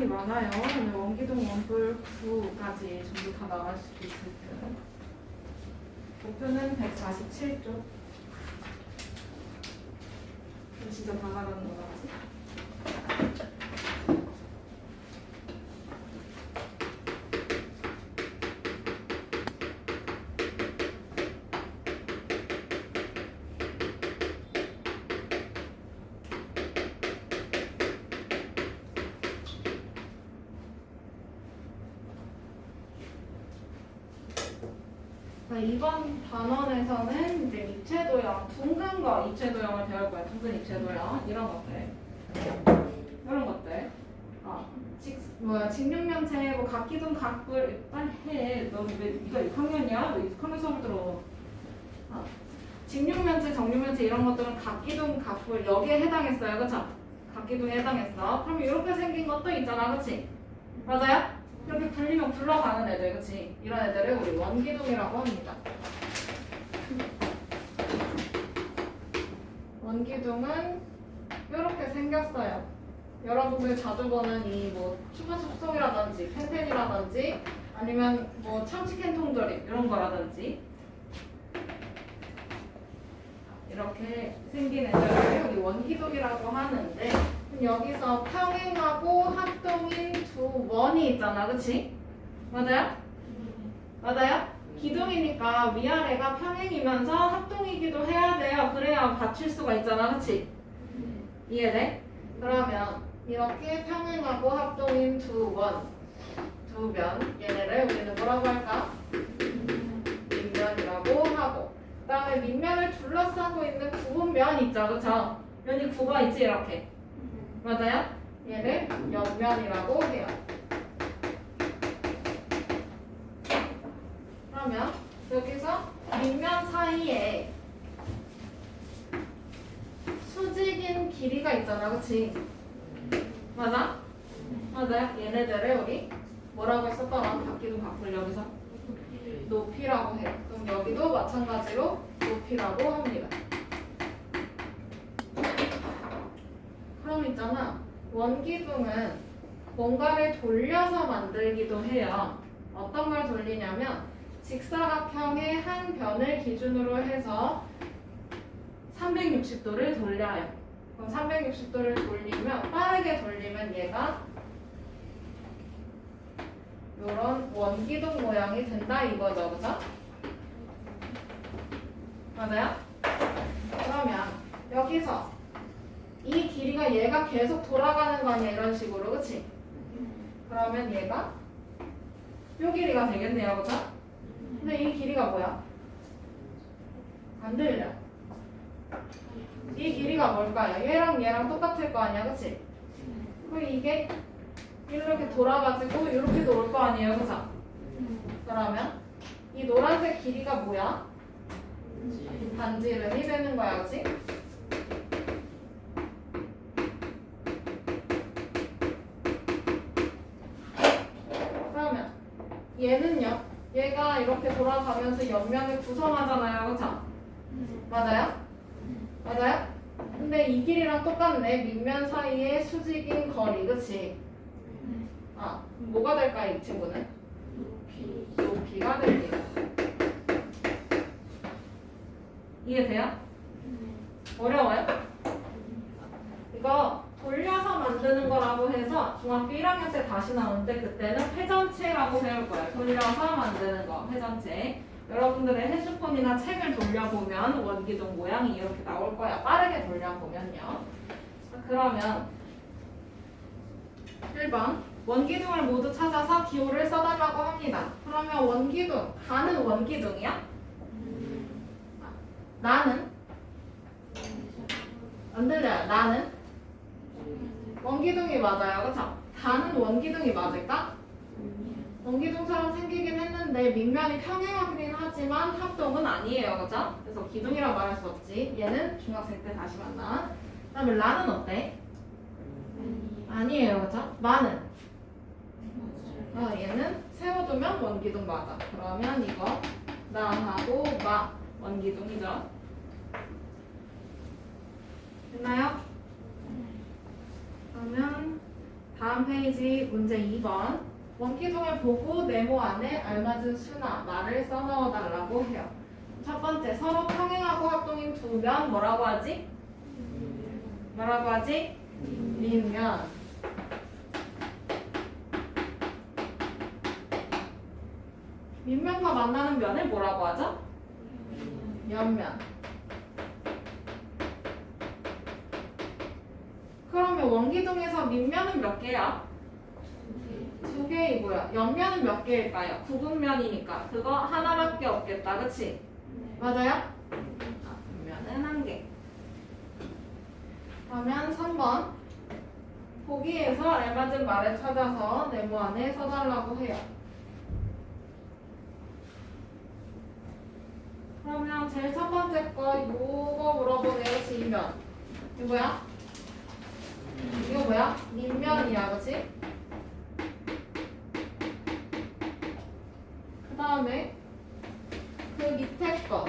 시간이 많아요. 오늘 원기둥 원뿔 9까지 전부 다 나갈 수도 있을 듯. 목표는 147쪽. 진짜 다 나가는 거라지? 이번 단원에서는 이제 입체도형, 둥근 거 입체도형을 배울 거야. 둥근 입체도형 이런 것들, 이런 것들. 직육면체, 뭐 각기둥, 각불 빨리 해. 너 왜 네가 6학년이야? 왜 6학년 수업을 들어? 직육면체, 정육면체 이런 것들은 각기둥, 각불 여기에 해당했어요, 그렇죠? 각기둥에 해당했어. 그럼 이렇게 생긴 것도 있잖아, 그렇지? 맞아요? 이렇게 불리면 굴러가는 애들, 그렇지? 이런 애들을 우리 원기둥이라고 합니다. 원기둥은 이렇게 생겼어요. 여러분들 자주 보는 이 뭐 추분 숙성이라든지 펜텐이라든지 아니면 뭐 참치캔 통조림 이런 거라든지 이렇게 생긴 애들을 우리 원기둥이라고 하는데 여기서 평행하고 합동인 두 원이 있잖아, 그치? 맞아요? 맞아요? 기둥이니까 위아래가 평행이면서 합동이기도 해야 돼요. 그래야 받칠 수가 있잖아, 그치? 이해돼? 그러면 이렇게 평행하고 합동인 두 원, 두 면, 얘네를 우리는 뭐라고 할까? 밑면이라고 하고 그 다음에 밑면을 둘러싸고 있는 굽은 면 있죠, 그쵸? 면이 굽어 있지, 이렇게. 맞아요? 얘를 옆면이라고 해요. 그러면 여기서 밑면 사이에 수직인 길이가 있잖아, 그치? 맞아? 맞아요? 얘네들을 우리 뭐라고 했었더라? 각기둥 각불 여기서 높이라고 해요. 그럼 여기도 마찬가지로 높이라고 합니다. 그럼 있잖아, 원기둥은 뭔가를 돌려서 만들기도 해요. 어떤 걸 돌리냐면 직사각형의 한 변을 기준으로 해서 360도를 돌려요. 그럼 360도를 돌리면, 빠르게 돌리면 얘가 이런 원기둥 모양이 된다 이거죠, 그죠? 맞아요? 그러면 여기서 이 길이가 얘가 계속 돌아가는 거 아니야, 이런 식으로, 그치? 그러면 얘가 요 길이가 되겠네요, 그죠? 근데 이 길이가 뭐야? 안 들려. 이 길이가 뭘까요? 얘랑 얘랑 똑같을 거 아니야, 그치? 그럼 이게 이렇게 돌아가지고 이렇게도 올 거 아니에요, 그죠? 그러면 이 노란색 길이가 뭐야? 반지름이 되는 거야, 그치? 그러면 얘는요? 얘가 이렇게 돌아가면서 옆면을 구성하잖아요, 그쵸? 맞아요? 맞아요? 근데 이 길이랑 똑같네. 밑면 사이에 수직인 거리, 그치? 뭐가 될까요, 이 친구는? 높이가 됩니다. 이해돼요? 어려워요? 이거 돌려서 만드는 거라고 해서 중학교 1학년 때 다시 나오는데 그때는 회전체라고 배울 거예요. 돌려서 만드는 거, 회전체. 여러분들의 핸드폰이나 책을 돌려보면 원기둥 모양이 이렇게 나올 거야. 빠르게 돌려보면요. 그러면 1번 원기둥을 모두 찾아서 기호를 써달라고 합니다. 그러면 원기둥, 가는 원기둥이야? 나는? 안 들려요. 나는? 원기둥이 맞아요. 그쵸? 다는 원기둥이 맞을까? 원기둥처럼 생기긴 했는데 밑면이 평행하긴 하지만 합동은 아니에요. 그죠? 그래서 기둥이라고 말할 수 없지. 얘는 중학생 때 다시 만나. 그 다음에 라는 어때? 아니에요. 그죠? 마는? 얘는 세워두면 원기둥 맞아. 그러면 이거 나하고 마 원기둥이죠. 됐나요? 그러면 다음 페이지 문제 2번. 원기둥을 보고 네모 안에 알맞은 수나 말을 써넣어 달라고 해요. 첫 번째, 서로 평행하고 합동인 두 면 뭐라고 하지? 뭐라고 하지? 밑면. 밑면과 만나는 면을 뭐라고 하죠? 옆면. 그러면 원기둥에서 밑면은 몇 개야? 두 개이고요. 옆면은 몇 개일까요? 구분면이니까 그거 하나밖에 없겠다. 그치? 맞아요? 밑면은 한 개. 그러면 3번. 보기에서 알맞은 말을 찾아서 네모 안에 써달라고 해요. 그러면 제일 첫 번째 거 요거 물어보네요. 지면. 이거 뭐야? 이거 뭐야? 밑면이야. 그치? 그 다음에 그 밑에 거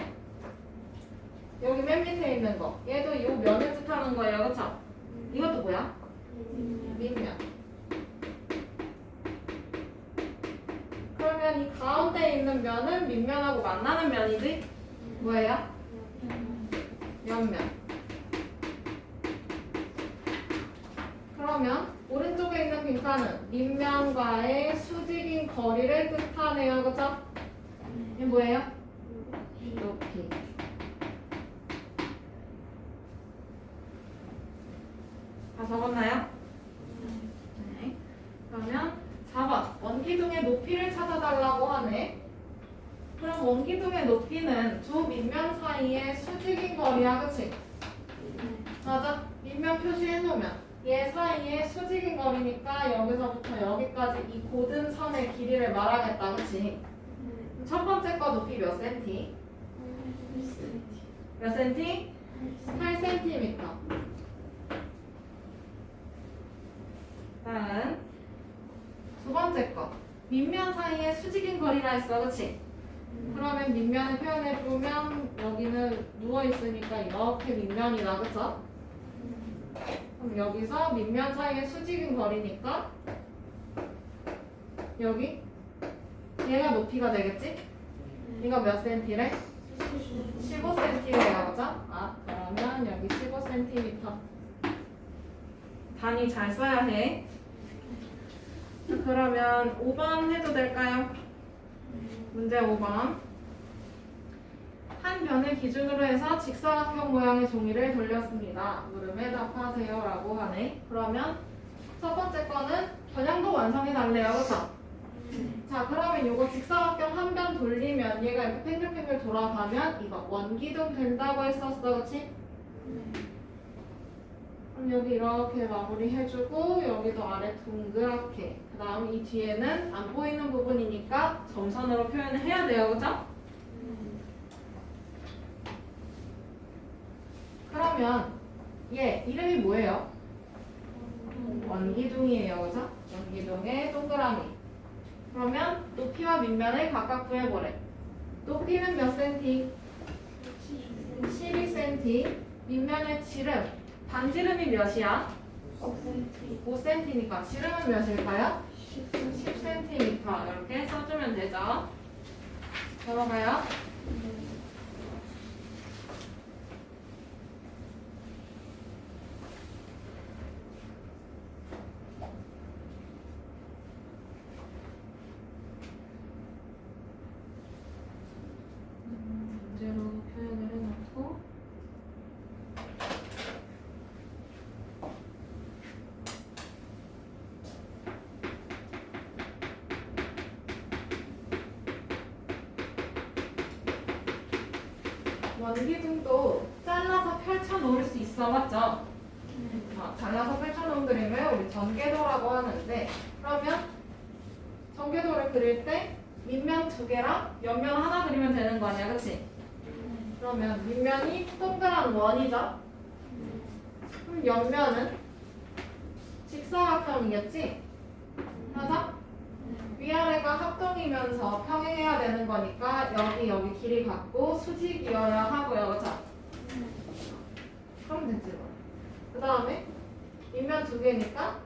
여기 맨 밑에 있는 거 얘도 요 면을 뜻하는 거예요. 그쵸? 이것도 뭐야? 밑면. 그러면 이 가운데 있는 면은 밑면하고 만나는 면이지? 뭐예요? 옆면. 그러면 오른쪽에 있는 빈칸은 밑면과의 수직인 거리를 뜻하네요. 그쵸? 이게 뭐예요? 높이. 다 적었나요? 네. 그러면 4번. 원기둥의 높이를 찾아달라고 하네. 그럼 원기둥의 높이는 두 밑면 사이의 수직인 거리야. 그치? 맞아. 밑면 표시해 놓으면 얘 사이의 수직인 거리니까 여기서부터 여기까지 이 고든 선의 길이를 말하겠다. 그치? 첫 번째 거 높이 몇 센티? 몇 센티? 8cm. 다음 두 번째 거 밑면 사이에 수직인 거리라 했어. 그치? 그러면 밑면을 표현해보면 여기는 누워있으니까 이렇게 밑면이다. 그쵸? 그럼 여기서 밑면 사이에 수직인 거리니까 여기 얘가 높이가 되겠지? 이거 몇 센티래? 15cm래요. 그죠? 아, 그러면 여기 15cm. 단위 잘 써야 해. 그러면 5번 해도 될까요? 문제 5번. 한 변을 기준으로 해서 직사각형 모양의 종이를 돌렸습니다. 물음에 답하세요 라고 하네. 그러면 첫 번째 거는 겨냥도 완성해 달래요. 그쵸? 자, 그러면 이거 직사각형 한 변 돌리면 얘가 이렇게 팽글팽글 돌아가면 이거 원기둥 된다고 했었어. 그치? 그럼 여기 이렇게 마무리 해주고 여기도 아래 동그랗게. 그 다음 이 뒤에는 안 보이는 부분이니까 점선으로 표현을 해야 돼요. 그죠? 그러면 얘 이름이 뭐예요? 원기둥이에요. 그죠? 원기둥의 동그라미. 그러면 높이와 밑면을 각각 구해보래. 높이는 몇 센티? 12cm. 밑면의 지름. 반지름이 몇이야? 5cm니까 지름은 몇일까요? 10cm. 이렇게 써주면 되죠. 넘어가요. 문제로 표현을 해놓고 원기둥도 잘라서 펼쳐 놓을 수 있어. 맞죠? 잘라서 펼쳐 놓은 그림을 우리 전개도라고 하는데, 그러면 전개도를 그릴 때 밑면 두 개랑 옆면 하나 그리면 되는 거 아니야. 그치? 그러면 밑면이 동그란 원이죠? 그럼 옆면은 직사각형이겠지? 맞아? 위아래가 합동이면서 평행해야 되는 거니까 여기 길이 같고 수직이어야 하고요. 그쵸? 그럼 되지 뭐. 그 다음에 밑면 두 개니까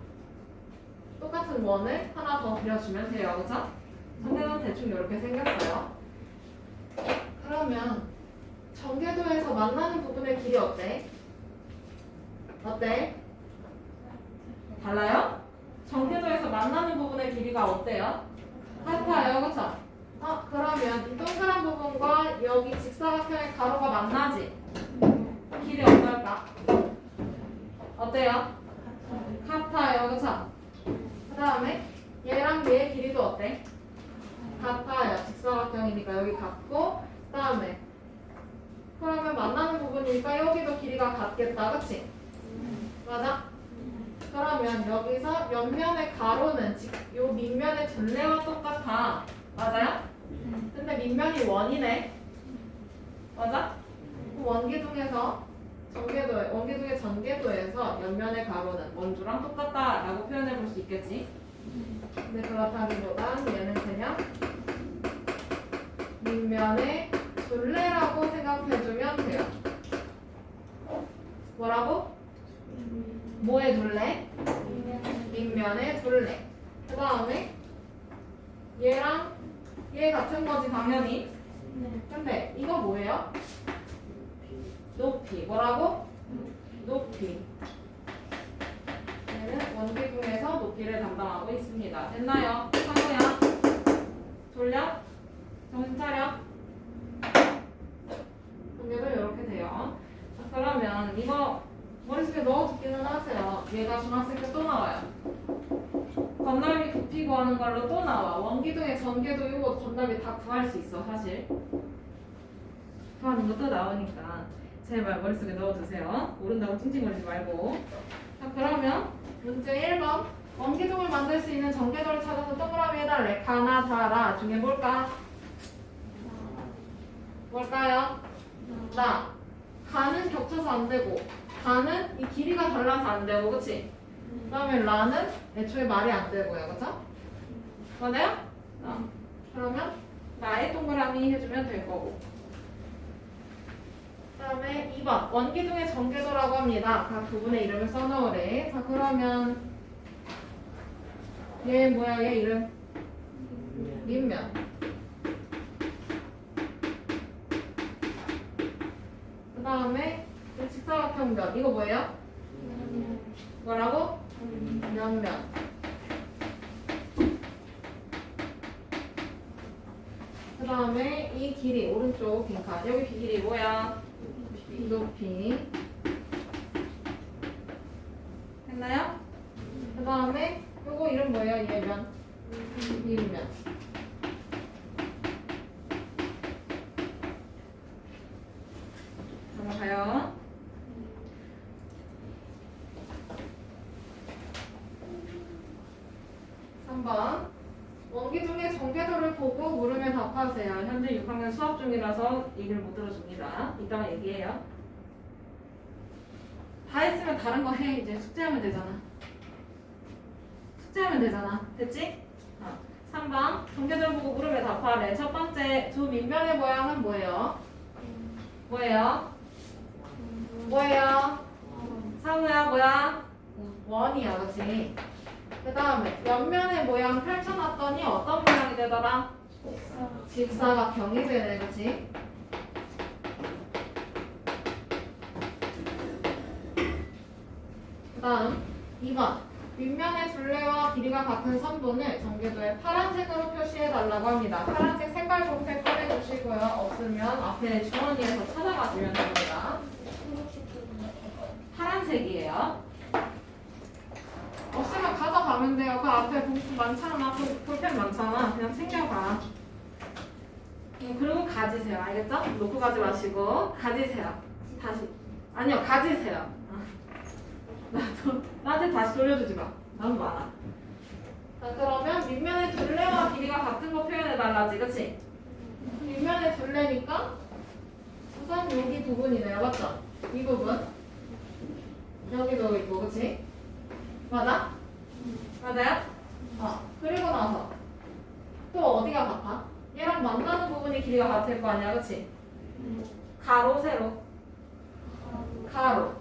똑같은 원을 하나 더 그려주면 돼요. 그죠? 전개도는 대충 이렇게 생겼어요. 그러면 전개도에서 만나는 부분의 길이 어때? 어때? 달라요? 전개도에서 만나는 부분의 길이가 어때요? 같아요. 그쵸? 그러면 이 동그란 부분과 여기 직사각형의 가로가 만나지? 길이 어떨까? 어때요? 같아요. 그쵸? 그 다음에 얘랑 얘의 길이도 어때? 같아요. 직사각형이니까 여기 같고, 그 다음에 그러면 만나는 부분이니까 여기도 길이가 같겠다. 그치? 맞아? 그러면 여기서 옆면의 가로는 요 밑면의 둘레와 똑같아. 맞아요? 근데 밑면이 원이네. 맞아? 원기둥의 전개도에서 옆면의 가로는 원주랑 똑같다라고 표현해 볼 수 있겠지. 근데 그렇다기보단 얘는 그냥 밑면의 둘레라고 생각해주면 돼요. 뭐라고? 뭐의 둘레? 밑면의 둘레. 그 다음에 얘랑 얘 같은 거지 당연히. 근데 이거 뭐예요? 높이. 뭐라고? 높이. 얘는 원기둥에서 높이를 담당하고 있습니다. 됐나요? 상우야? 졸려? 정신 차려? 전개도 이렇게 돼요. 자, 그러면 이거 머릿속에 넣어두기는 하세요. 얘가 중학생 때 또 나와요. 건널비 부피 구하는 걸로 또 나와. 원기둥의 전개도 이거 건널비 다 구할 수 있어 사실. 구하는 거 또 나오니까 제발 머릿속에 넣어두세요. 모른다고 찡찡거리지 말고. 자, 그러면 문제 1번. 원기둥을 만들 수 있는 전개도를 찾아서 동그라미 해달래. 가나 다라 중에 뭘까? 뭘까요? 나. 가는 겹쳐서 안 되고, 가는 이 길이가 달라서 안 되고, 그치? 그 다음에 라는 애초에 말이 안 되고요. 그쵸? 맞아요? 그러면 나의 동그라미 해주면 될 거고. 그 다음에 2번. 원기둥의 전개도라고 합니다. 각 부분의 이름을 써놓으래. 자, 그러면 얘 뭐야? 얘 이름? 밑면. 그 다음에 직사각형면. 이거 뭐예요? 뭐라고? 면면. 그 다음에 이 길이 오른쪽 빈칸. 여기 길이 뭐야? 높이. 했나요? 그 다음에 요거 이름 뭐예요? 얘면. 밑면. 넘어가요. 원기둥의 전개도를 보고 물으면 답하세요. 현재 6학년 수업 중이라서 얘기를 못 들어줍니다. 이따가 얘기해요. 다 했으면 다른 거 해. 이제 숙제하면 되잖아. 숙제하면 되잖아. 됐지? 3번. 전개도를 보고 물으면 답하래. 첫 번째, 두 밑면의 모양은 뭐예요? 뭐예요? 뭐예요? 상우야 뭐야? 원이야. 그치? 그 다음에 옆면의 모양 펼쳐놨더니 어떤 모양이 되더라? 직사각형이 되네. 그치? 그 다음 2번. 윗면의 둘레와 길이가 같은 선분을 전개도에 파란색으로 표시해달라고 합니다. 파란색 색깔 볼펜 꺼내주시고요. 없으면 앞에 주머니에서 찾아가시면 됩니다. 파란색이에요. 없으면 가져가면 돼요. 그 앞에 봉투 많잖아. 볼펜 많잖아. 그냥 챙겨가. 그리고 가지세요. 알겠죠? 놓고 가지 마시고 가지세요. 다시. 아니요. 가지세요. 나한테 다시 돌려주지 마. 나는 많아. 자, 그러면 밑면의 둘레와 길이가 같은 거 표현해달라지. 그치? 밑면의 둘레니까 우선 여기 부분이네요. 맞죠? 이 부분. 여기도 있고. 그치? 맞아? 맞아요? 그리고 나서 또 어디가 같아? 얘랑 만나는 부분이 길이가 같을 거 아니야, 그치? 가로, 세로. 가로.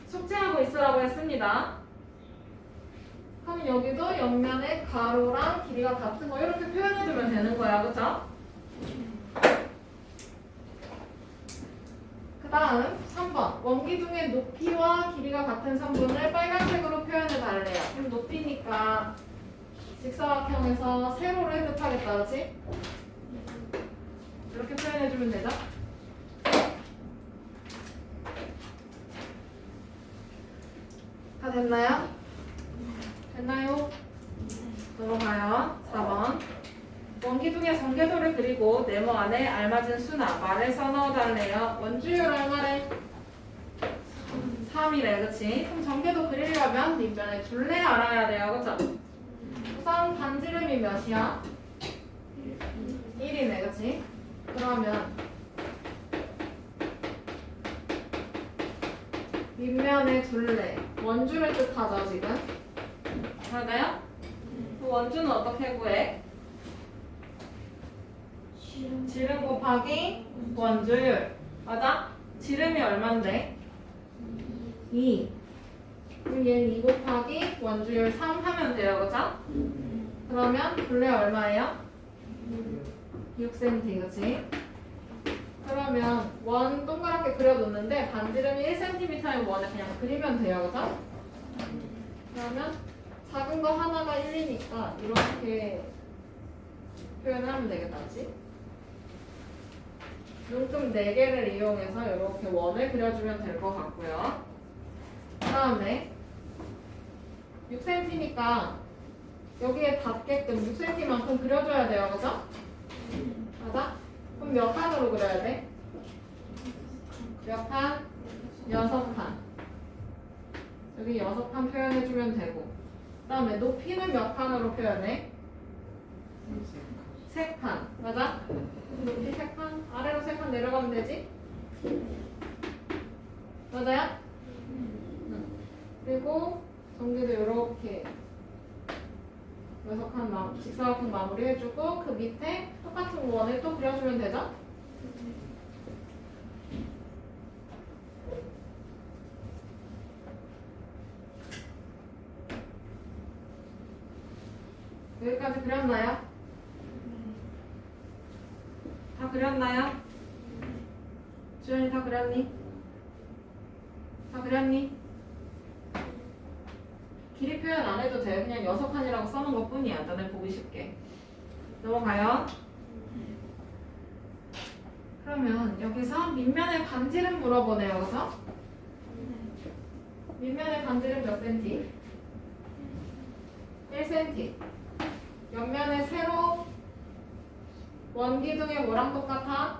숙제하고 있으라고 했습니다. 그럼 여기도 옆면의 가로랑 길이가 같은 거 이렇게 표현해주면 되는 거야, 그쵸? 그 다음 3번 원기둥의 높이와 길이가 같은 선분을 빨간색으로 표현해 달래요. 그럼 높이니까 직사각형에서 세로를 뜻하겠다, 그렇지? 이렇게 표현해주면 되죠? 다 됐나요? 됐나요? 넘어가요. 4번 원기둥의 전개도를 그리고 네모 안에 알맞은 수나 말을 써넣어달래요. 원주율 얼마래? 3이래, 그치? 그럼 전개도 그리려면 뒷면에 둘레 알아야 돼요, 그쵸? 우선 반지름이 몇이야? 1이네, 그치? 그러면 윗면에 둘레 원주를 뜻하죠, 지금? 맞아요? 그 원주는 어떻게 구해? 지름 곱하기 원주율. 맞아? 지름이 얼만데? 2. 그럼 얘는 2 곱하기 원주율 3 하면 돼요, 그죠? 그러면 둘레 얼마예요? 6cm, 그치? 그러면 원 동그랗게 그려놓는데 반지름이 1cm인 원을 그냥 그리면 돼요, 그죠? 그러면 작은 거 하나가 1이니까 이렇게 표현하면 되겠다, 그치? 눈금 4개를 이용해서 이렇게 원을 그려주면 될 것 같고요. 그 다음에 6cm니까 여기에 닿게끔 6cm만큼 그려줘야 돼요, 그죠? 맞아? 그럼 몇 칸으로 그려야 돼? 몇 칸? 6칸. 여기 6칸 표현해주면 되고. 그 다음에 높이는 몇 칸으로 표현해? 3칸. 맞아? 높이 3칸? 아래로 3칸 내려가면 되지? 맞아요? 그리고 전개도 이렇게 6칸 직사각형 마무리 해주고 그 밑에 똑같은 원을 또 그려주면 되죠? 여기까지 그렸나요? 다 그렸나요? 주연이 다 그렸니? 다 그렸니? 길이 표현 안 해도 돼. 그냥 6칸이라고 써놓은 것 뿐이야. 너네 보기 쉽게. 넘어가요. 그러면 여기서 밑면의 반지름 물어보네요. 그래서 밑면의 반지름 몇 cm? 1cm. 옆면의 세로 원기둥의 뭐랑 똑같아?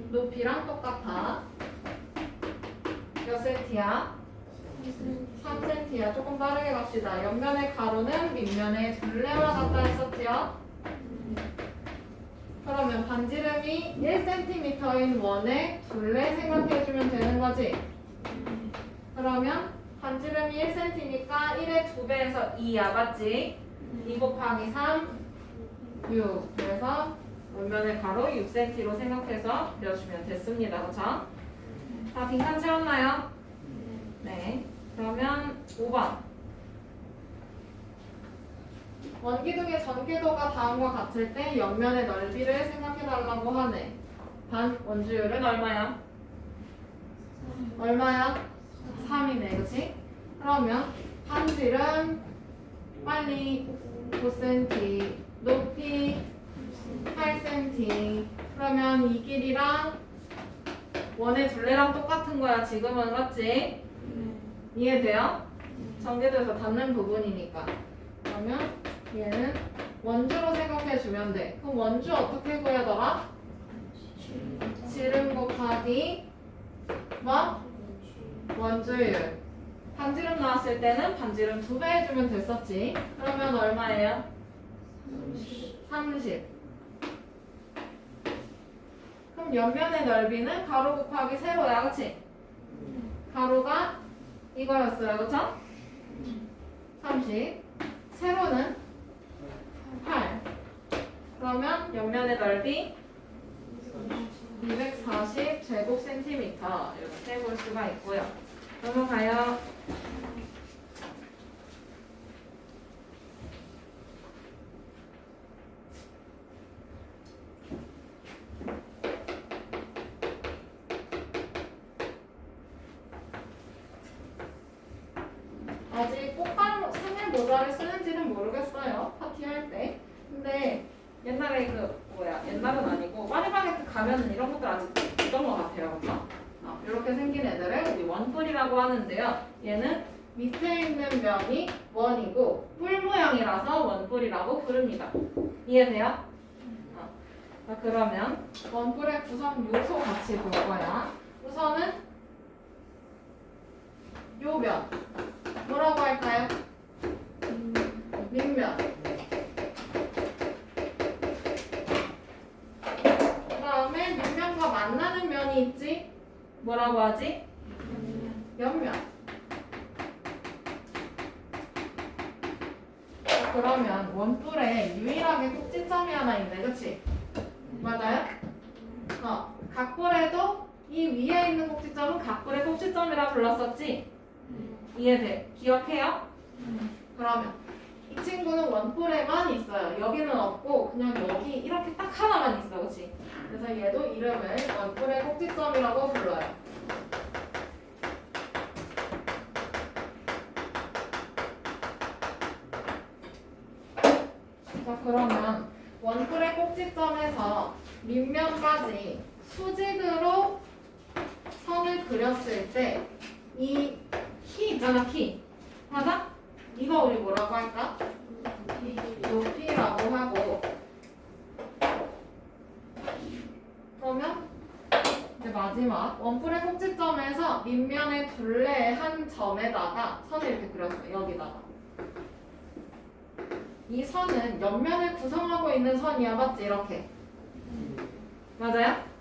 높이랑 똑같아. 몇 cm야? 3cm야. 조금 빠르게 갑시다. 옆면의 가로는 밑면의 둘레와 같다 했었지요? 그러면 반지름이 1cm인 원의 둘레 생각해주면 되는 거지? 그러면 반지름이 1cm니까 1의 2배에서 2야, 맞지? 2 곱하기 3, 6. 그래서 옆면의 가로 6cm로 생각해서 그려주면 됐습니다. 그쵸? 다 빈칸 채웠나요? 네. 그러면 5번. 원기둥의 전개도가 다음과 같을 때 옆면의 넓이를 생각해달라고 하네. 반 원주율은 얼마야? 얼마야? 3이네, 그치? 그러면 반지름 빨리 5cm, 높이 8cm. 그러면 이 길이랑 원의 둘레랑 똑같은 거야. 지금은 맞지? 이해돼요? 전개도에서 닿는 부분이니까. 그러면 얘는 원주로 생각해주면 돼. 그럼 원주 어떻게 구하더라? 지름 곱하기 뭐? 원주율. 반지름 나왔을 때는 반지름 2배 해주면 됐었지. 그러면 얼마예요? 30. 그럼 옆면의 넓이는 가로 곱하기 세로야, 그치? 가로가 이거였어요, 그쵸? 30. 세로는 8. 그러면 옆면의 넓이 240 제곱센티미터 이렇게 볼 수가 있고요. 넘어가요. 아직 꽃갈 생일 모자를 쓰는지는 모르겠어요. 파티할 때. 근데 옛날에 옛날은 아니고 파리바게뜨 가면은 이런 것들 아직 있던 것 같아요. 그렇죠? 이렇게 생긴 애들을 우리 원뿔이라고 하는데요. 얘는 밑에 있는 면이 원이고 뿔 모양이라서 원뿔이라고 부릅니다. 이해돼요? 자, 그러면 원뿔의 구성 요소 같이 볼 거야. 우선은 요 면 뭐라고 할까요? 밑면. 그 다음에 밑면과 만나는 면이 있지? 뭐라고 하지? 옆면. 그러면 원뿔에 유일하게 꼭지점이 하나 있네, 그치? 맞아요? 각뿔에도 이 위에 있는 꼭지점은 각뿔의 꼭지점이라 불렀었지? 이해돼? 기억해요? 그러면 이 친구는 원뿔에만 있어요. 여기는 없고 그냥 여기 이렇게 딱 하나만 있어, 그치? 그래서 얘도 이름을 원뿔의 꼭지점이라고 불러요. 자, 그러면 원뿔의 꼭지점에서 밑면까지 수직으로 선을 그렸을 때 이 키 있잖아, 키. 맞아? 이거 우리 뭐라고 할까? 높이라고 하고. 그러면 이제 마지막 원뿔의 꼭지점에서 밑면의 둘레의 한 점에다가 선을 이렇게 그렸어요. 여기다가. 이 선은 옆면을 구성하고 있는 선이야, 맞지? 이렇게. 맞아요?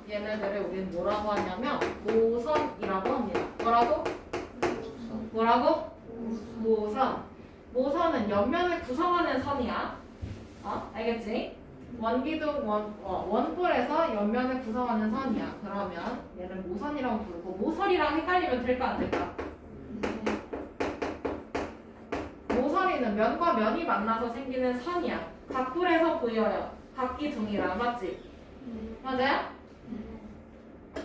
얘네들을 우리는 뭐라고 하냐면 모선이라고 합니다. 뭐라고? 뭐라고? 모선. 모선은 옆면을 구성하는 선이야. 알겠지? 원기둥 원뿔에서 옆면을 구성하는 선이야. 그러면 얘를 모선이라고 부르고 모서리랑 헷갈리면 될까 안 될까? 모서리는 면과 면이 만나서 생기는 선이야. 각뿔에서 보여요. 각기둥이라 맞지? 맞아요?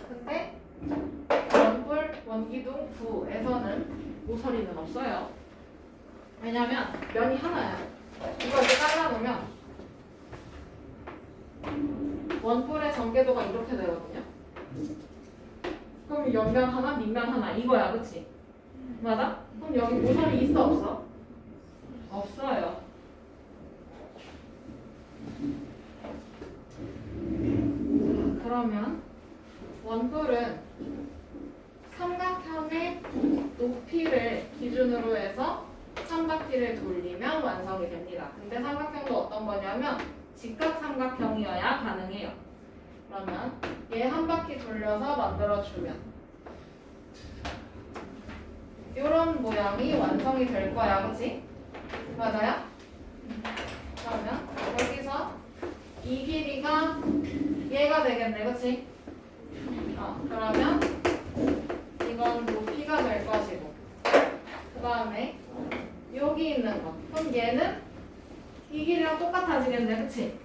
근데 원뿔, 원기둥, 부에서는 모서리는 없어요. 왜냐면 면이 하나야. 이거 이렇게 잘라놓으면 원뿔의 전개도가 이렇게 되거든요. 그럼 옆면 하나, 밑면 하나 이거야, 그치? 맞아? 그럼 여기 모서리 있어, 없어? 없어요. 그러면 원뿔은 삼각형의 높이를 기준으로 해서 한 바퀴를 돌리면 완성이 됩니다. 근데 삼각형도 어떤 거냐면 직각삼각형이어야 가능해요. 그러면 얘 한 바퀴 돌려서 만들어주면 이런 모양이 완성이 될 거야, 그치? 맞아요? 그러면 여기서 이 길이가 얘가 되겠네, 그치? 그러면 이건 높이가 될 것이고 그 다음에 여기 있는 거 그럼 얘는 이 길이랑 똑같아지겠네, 그치?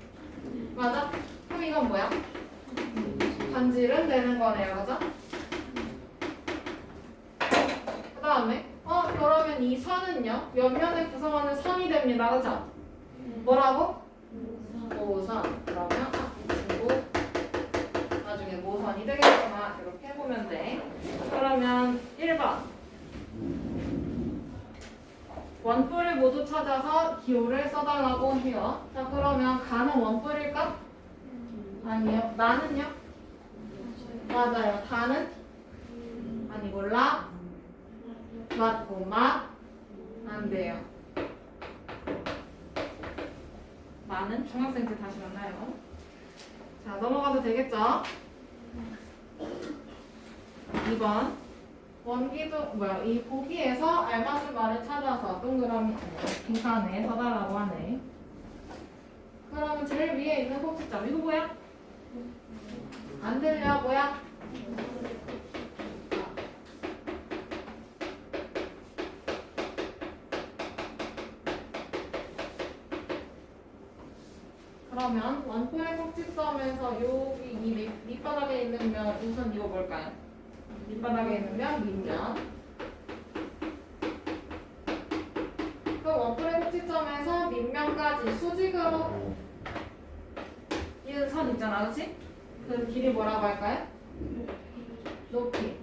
맞아? 그럼 이건 뭐야? 반지름 되는 거네요, 그죠? 그 다음에 그러면 이 선은요 옆면을 구성하는 선이 됩니다, 그죠? 뭐라고? 모선. 그러면 이 친구 나중에 모선이 되겠구나 이렇게 해보면 돼. 그러면 1번 원뿔을 모두 찾아서 기호를 써달라고 해요. 자, 그러면 가는 원뿔일까? 아니요. 나는요? 맞아요. 다는? 아니, 몰라? 맞고 안 돼요. 많은 중학생 때 다시 만나요. 자, 넘어가도 되겠죠? 2번 원기둥 이 보기에서 알맞은 말을 찾아서 동그라미 빈칸에 써달라고 하네. 그러면 제일 위에 있는 꼭지점 이거 뭐야? 안 들려? 뭐야? 그러면 원뿔의 꼭지점에서 여기 이 밑바닥에 있는 면 우선 이거 뭘까요? 밑바닥에 있는 면 밑면 꼭지점에서 밑면까지 수직으로 이은 선 있잖아, 그렇지? 그 길이 뭐라고 할까요? 높이.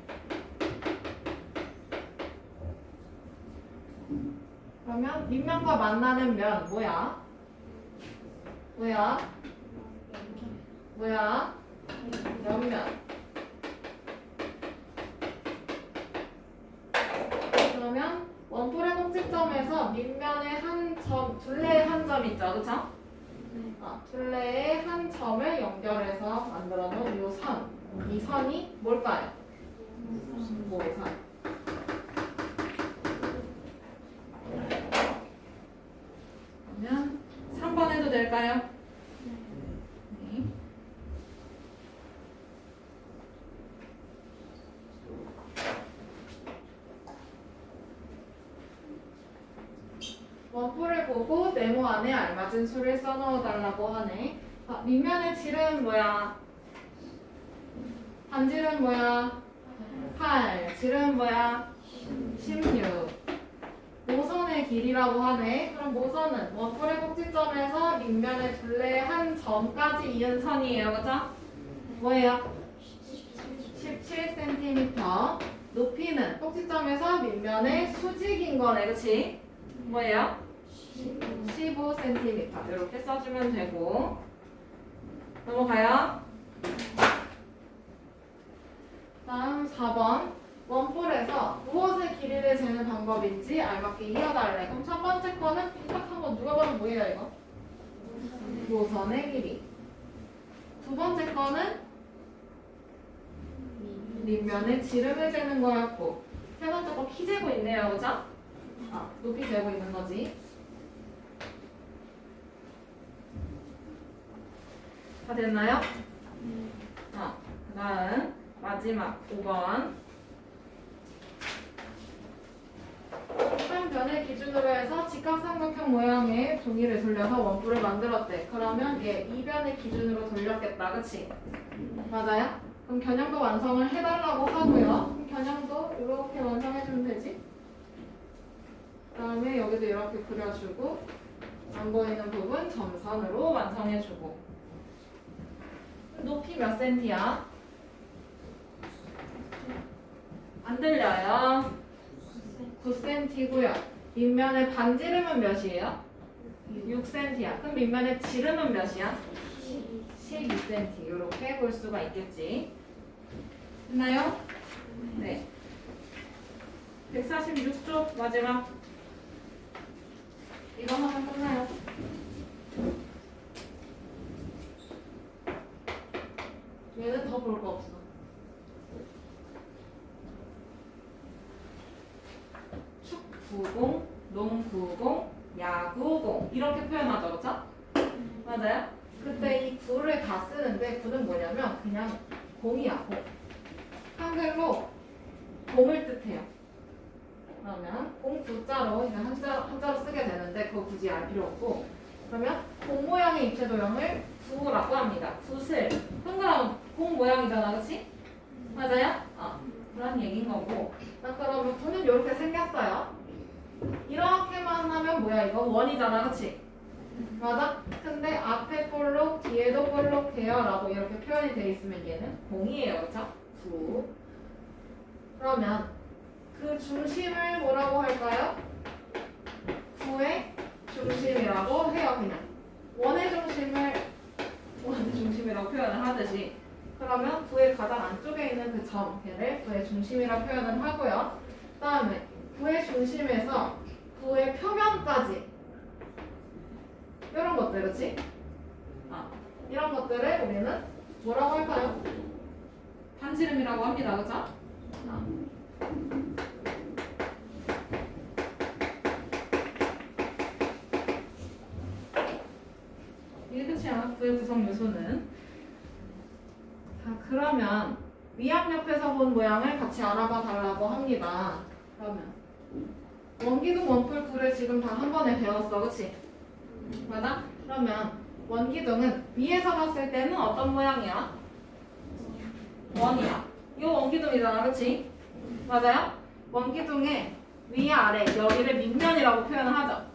그러면 밑면과 만나는 면 뭐야? 뭐야? 옆면. 그러면 원뿔의 꼭지점에서 밑면의 한 점, 둘레의 한 점 있죠, 그쵸? 둘레의 한 점을 연결해서 만들어 놓은 이 선. 이 선이 뭘까요? 모선. 그러면 3번 해도 될까요? 네. 원뿔을 보고 네모 안에 알맞은 수를 써넣어달라고 하네. 밑면의 질은 뭐야? 반질은 뭐야? 8. 질은 뭐야? 16. 모선의 길이라고 하네. 그럼 모선은 원뿔의 꼭지점에서 밑면의 둘레의 한 점까지 이은 선이에요. 그죠? 뭐예요? 17cm. 높이는 꼭지점에서 밑면의 수직인 거네. 그치? 뭐예요? 15cm. 이렇게 써주면 되고. 넘어가요. 다음 4번. 원뿔에서 무엇의 길이를 재는 방법인지 알맞게 이어달래. 그럼 첫 번째 거는 삐딱한 거 누가 봐도 뭐예요, 이거? 모선의 길이. 두 번째 거는 밑면의 지름을 재는 거였고, 세 번째 거 키 재고 있네요, 그죠? 높이 재고 있는 거지. 다 됐나요? 그 다음 마지막 5번. 한 변을 기준으로 해서 직각삼각형 모양의 종이를 돌려서 원뿔을 만들었대. 그러면 얘 이 변을 기준으로 돌렸겠다. 그치? 맞아요? 그럼 겨냥도 완성을 해달라고 하고요. 그럼 겨냥도 이렇게 완성해주면 되지? 그 다음에 여기도 이렇게 그려주고 안 보이는 부분 점선으로 완성해주고. 높이 몇 센티야? 안 들려요? 9cm고요. 밑면의 반지름은 몇이에요? 6cm야. 그럼 밑면의 지름은 몇이야? 12cm. 이렇게 볼 수가 있겠지. 됐나요? 네. 146쪽 마지막. 이거 하면 끝나요. 얘는 더 볼 거 없어. 축구공, 농구공, 야구공 이렇게 표현하죠, 그렇죠? 맞아요? 그때 이 구를 다 쓰는데 구는 뭐냐면 그냥 공이야, 공. 한글로 공을 뜻해요. 그러면 공 구자로 이제 한자로 쓰게 되는데 그거 굳이 알 필요 없고, 그러면 공 모양의 입체 도형을 구라고 합니다. 굿을 동그라미 공 모양이잖아, 그렇지? 맞아요? 그런 얘기인 거고. 그러면 구는 이렇게 생겼어요. 이렇게만 하면 뭐야, 이거 원이잖아, 그치? 맞아? 근데 앞에 볼록 뒤에도 볼록해요 라고 이렇게 표현이 돼 있으면 얘는 공이에요, 그쵸? 구. 그러면 그 중심을 뭐라고 할까요? 구의 중심이라고 해요. 그냥 원의 중심이라고 표현을 하듯이. 그러면 구의 가장 안쪽에 있는 그 점, 걔를 구의 중심이라고 표현을 하고요. 그 다음에 구의 중심에서 구의 표면까지 이런 것들, 그렇지? 이런 것들을 우리는 뭐라고 할까요? 반지름이라고 합니다, 그렇죠? 이게 끝이야. 구의 구성 요소는. 자, 그러면 위압 옆에서 본 모양을 같이 알아봐 달라고 합니다. 그러면 원기둥, 원뿔, 구를 지금 다 한 번에 배웠어, 그치? 맞아? 그러면 원기둥은 위에서 봤을 때는 어떤 모양이야? 원이야. 이거 원기둥이잖아, 그치? 맞아요? 원기둥의 위, 아래, 여기를 밑면이라고 표현을 하죠.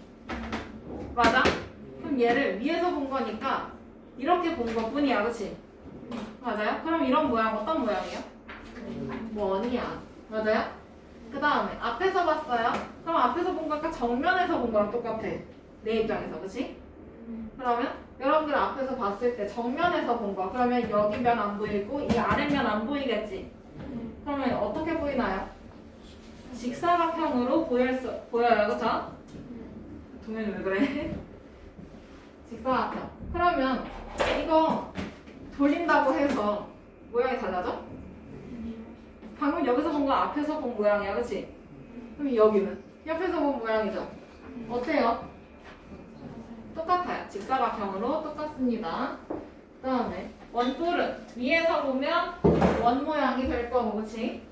맞아? 그럼 얘를 위에서 본 거니까 이렇게 본 것뿐이야, 그치? 맞아요? 그럼 이런 모양 어떤 모양이에요? 원이야. 맞아요? 그 다음에 앞에서 봤어요? 그럼 앞에서 본 거니까 정면에서 본 거랑 똑같아. 내 입장에서, 그치? 그러면 여러분들 앞에서 봤을 때 정면에서 본 거. 그러면 여기 면 안 보이고 이 아랫면 안 보이겠지? 그러면 어떻게 보이나요? 직사각형으로 보여요, 그쵸? 동현이 왜 그래? 직사각형. 그러면 이거 돌린다고 해서 모양이 달라져? 방금 여기서 본 거 앞에서 본 모양이야, 그치? 그럼 여기는 옆에서 본 모양이죠? 어때요? 똑같아요. 직사각형으로 똑같습니다. 그 다음에 원뿔은 위에서 보면 원 모양이 될 거고, 그치?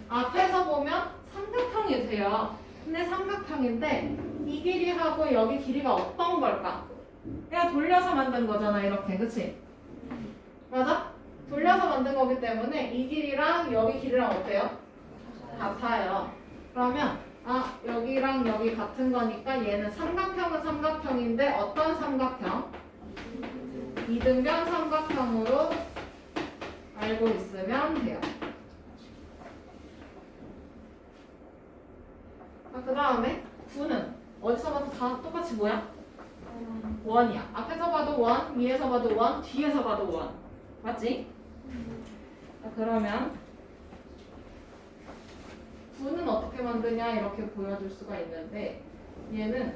앞에서 보면 삼각형이 돼요. 근데 삼각형인데 이 길이하고 여기 길이가 어떤 걸까? 그냥 돌려서 만든 거잖아, 이렇게, 그치? 맞아? 돌려서 만든 거기 때문에 이 길이랑 여기 길이랑 어때요? 같아요. 그러면 여기랑 여기 같은 거니까 얘는 삼각형은 삼각형인데 어떤 삼각형? 이등변 삼각형으로 알고 있으면 돼요. 그 다음에 9는 어디서 봐도 다 똑같이 뭐야? 원이야. 앞에서 봐도 원, 위에서 봐도 원, 뒤에서 봐도 원. 맞지? 그러면 9는 어떻게 만드냐 이렇게 보여줄 수가 있는데 얘는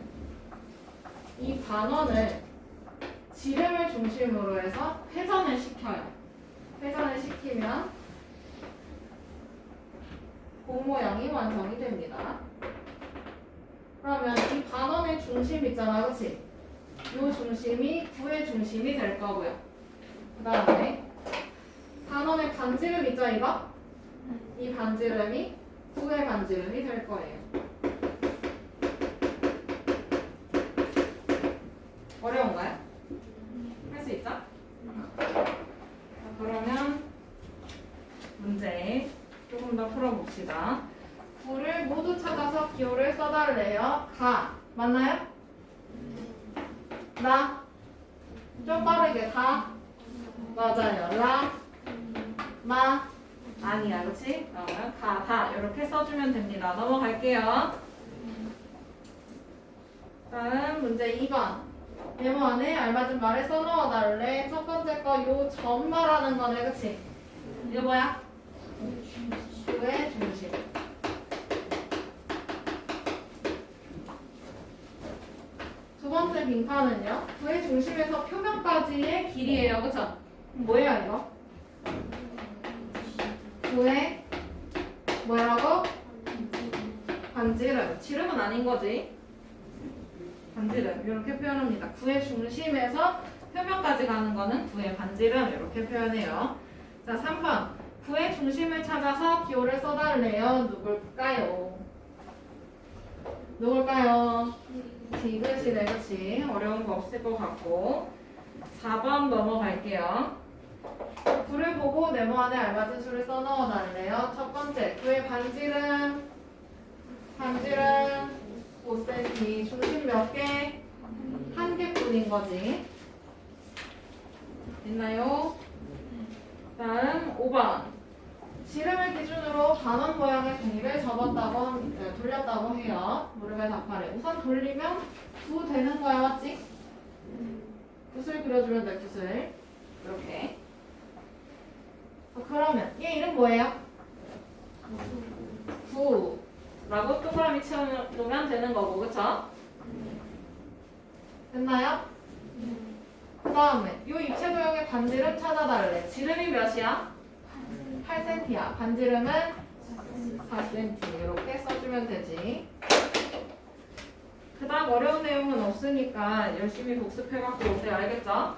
이 반원을 지름을 중심으로 해서 회전을 시켜요. 회전을 시키면 공 모양이 완성이 됩니다. 그러면 이 반원의 중심 있잖아, 그치? 이 중심이 9의 중심이 될 거고요. 그 다음에 반원의 반지름 있죠, 이거? 이 반지름이 9의 반지름이 될 거예요. 어려운가요? 할 수 있죠? 그러면 문제 조금 더 풀어봅시다. 9를 모두 찾아서 기호를 써달래요. 가. 맞나요? 나. 좀 빠르게 가. 맞아요. 라. 마. 아니야, 그치? 그러면 가, 다 이렇게 써주면 됩니다. 넘어갈게요. 다음 문제 2번. 메모 안에 알맞은 말을 써넣어달래. 첫 번째 거 요 점 말하는 거네, 그치? 이거 뭐야? 구의 중심. 두 번째 빈칸은요. 구의 중심에서 표면까지의 길이에요, 그쵸? 뭐예요, 이거? 구의 뭐라고? 반지름. 지름은 아닌 거지. 반지름 이렇게 표현합니다. 구의 중심에서 표면까지 가는 거는 구의 반지름 이렇게 표현해요. 자, 3번. 구의 중심을 찾아서 기호를 써달래요. 누굴까요? 누굴까요? 디귿이네, 그치? 어려운 거 없을 것 같고. 4번 넘어갈게요. 구를 보고 네모 안에 알맞은 수를 써넣어 달래요. 첫 번째, 구의 반지름 5cm, 중심 몇 개? 한 개뿐인 거지. 있나요? 다음 5번. 지름을 기준으로 반원 모양의 종이를 돌렸다고 해요. 무릎에 답하래. 우선 돌리면 9 되는 거야, 맞지? 붓을 그려주면 돼, 붓을. 이렇게. 그러면 얘 이름 뭐예요? 9라고 동그라미 채워놓으면 되는 거고, 그쵸? 됐나요? 그 다음에 이 입체 도형의 반지름 찾아달래. 지름이 몇이야? 8cm야. 반지름은 4cm. 이렇게 써주면 되지. 그 다음 어려운 내용은 없으니까 열심히 복습해갖고 오세요. 알겠죠?